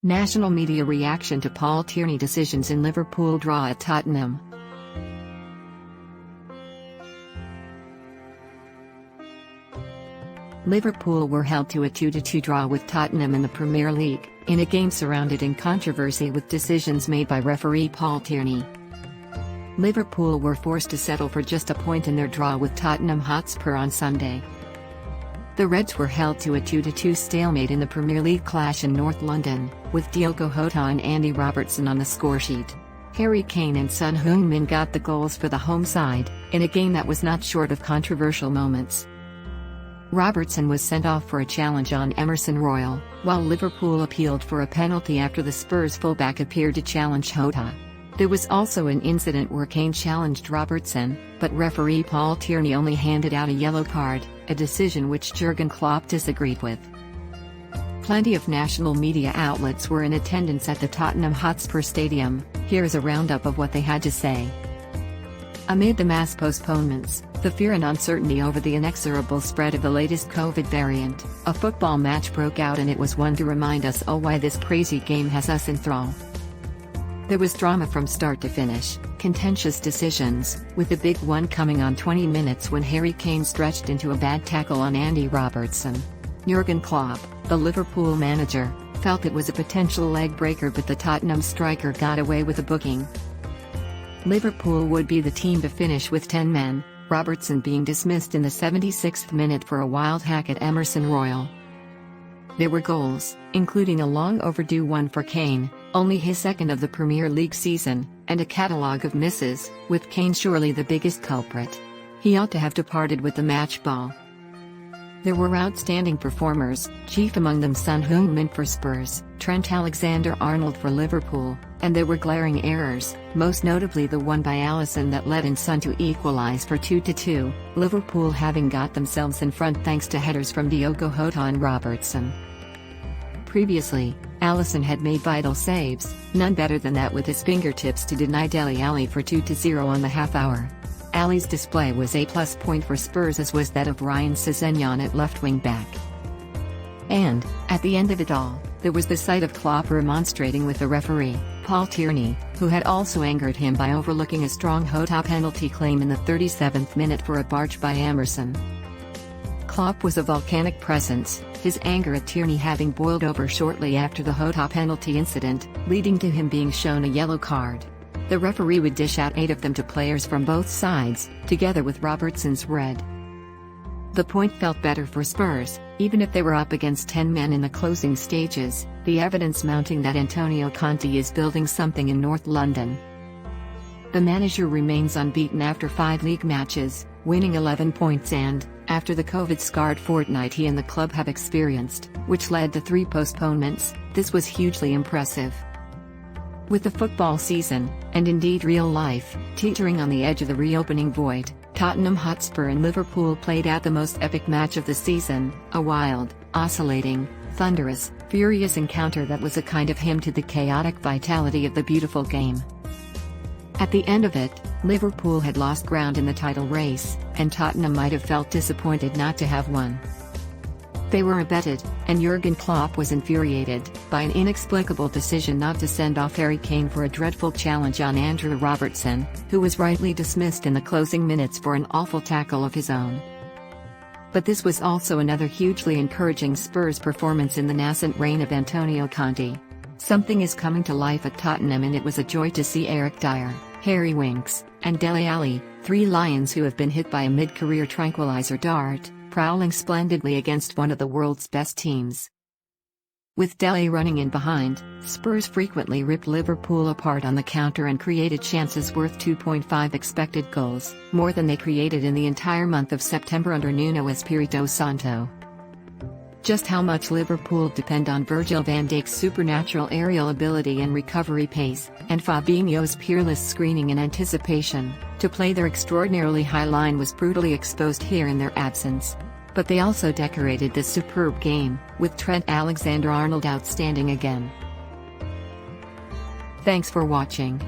National media reaction to Paul Tierney decisions in Liverpool draw at Tottenham. Liverpool were held to a 2-2 draw with Tottenham in the Premier League, in a game surrounded in controversy with decisions made by referee Paul Tierney. Liverpool were forced to settle for just a point in their draw with Tottenham Hotspur on Sunday. The Reds were held to a 2-2 stalemate in the Premier League clash in North London, with Diogo Jota and Andy Robertson on the scoresheet. Harry Kane and Son Heung-min got the goals for the home side, in a game that was not short of controversial moments. Robertson was sent off for a challenge on Emerson Royal, while Liverpool appealed for a penalty after the Spurs fullback appeared to challenge Jota. There was also an incident where Kane challenged Robertson, but referee Paul Tierney only handed out a yellow card, a decision which Jurgen Klopp disagreed with. Plenty of national media outlets were in attendance at the Tottenham Hotspur Stadium. Here's a roundup of what they had to say. Amid the mass postponements, the fear and uncertainty over the inexorable spread of the latest COVID variant, a football match broke out, and it was one to remind us all why this crazy game has us in thrall. There was drama from start to finish, contentious decisions, with the big one coming on 20 minutes when Harry Kane stretched into a bad tackle on Andy Robertson. Jurgen Klopp, the Liverpool manager, felt it was a potential leg breaker, but the Tottenham striker got away with a booking. Liverpool would be the team to finish with 10 men, Robertson being dismissed in the 76th minute for a wild hack at Emerson Royal. There were goals, including a long overdue one for Kane, only his second of the Premier League season, and a catalogue of misses, with Kane surely the biggest culprit. He ought to have departed with the match ball. There were outstanding performers, chief among them Son Heung-min for Spurs, Trent Alexander-Arnold for Liverpool, and there were glaring errors, most notably the one by Alisson that led in Son to equalise for 2-2, Liverpool having got themselves in front thanks to headers from Diogo Jota and Robertson. Previously, Alisson had made vital saves, none better than that with his fingertips to deny Dele Alli for 2-0 on the half-hour. Alli's display was a plus point for Spurs, as was that of Ryan Sessegnon at left wing back. And, at the end of it all, there was the sight of Klopp remonstrating with the referee, Paul Tierney, who had also angered him by overlooking a strong Jota penalty claim in the 37th minute for a barge by Emerson. Klopp was a volcanic presence, his anger at Tierney having boiled over shortly after the Jota penalty incident, leading to him being shown a yellow card. The referee would dish out 8 of them to players from both sides, together with Robertson's red. The point felt better for Spurs, even if they were up against 10 men in the closing stages, the evidence mounting that Antonio Conte is building something in North London. The manager remains unbeaten after 5 league matches, winning 11 points and, after the COVID-scarred fortnight he and the club have experienced, which led to 3 postponements, this was hugely impressive. With the football season, and indeed real life, teetering on the edge of the reopening void, Tottenham Hotspur and Liverpool played out the most epic match of the season, a wild, oscillating, thunderous, furious encounter that was a kind of hymn to the chaotic vitality of the beautiful game. At the end of it, Liverpool had lost ground in the title race, and Tottenham might have felt disappointed not to have won. They were abetted, and Jurgen Klopp was infuriated, by an inexplicable decision not to send off Harry Kane for a dreadful challenge on Andrew Robertson, who was rightly dismissed in the closing minutes for an awful tackle of his own. But this was also another hugely encouraging Spurs performance in the nascent reign of Antonio Conte. Something is coming to life at Tottenham, and it was a joy to see Eric Dyer, Harry Winks, and Dele Alli, 3 Lions who have been hit by a mid-career tranquilizer dart, prowling splendidly against one of the world's best teams. With Dele running in behind, Spurs frequently ripped Liverpool apart on the counter and created chances worth 2.5 expected goals, more than they created in the entire month of September under Nuno Espirito Santo. Just how much Liverpool depend on Virgil van Dijk's supernatural aerial ability and recovery pace, and Fabinho's peerless screening and anticipation, to play their extraordinarily high line was brutally exposed here in their absence. But they also decorated this superb game, with Trent Alexander-Arnold outstanding again. Thanks for watching.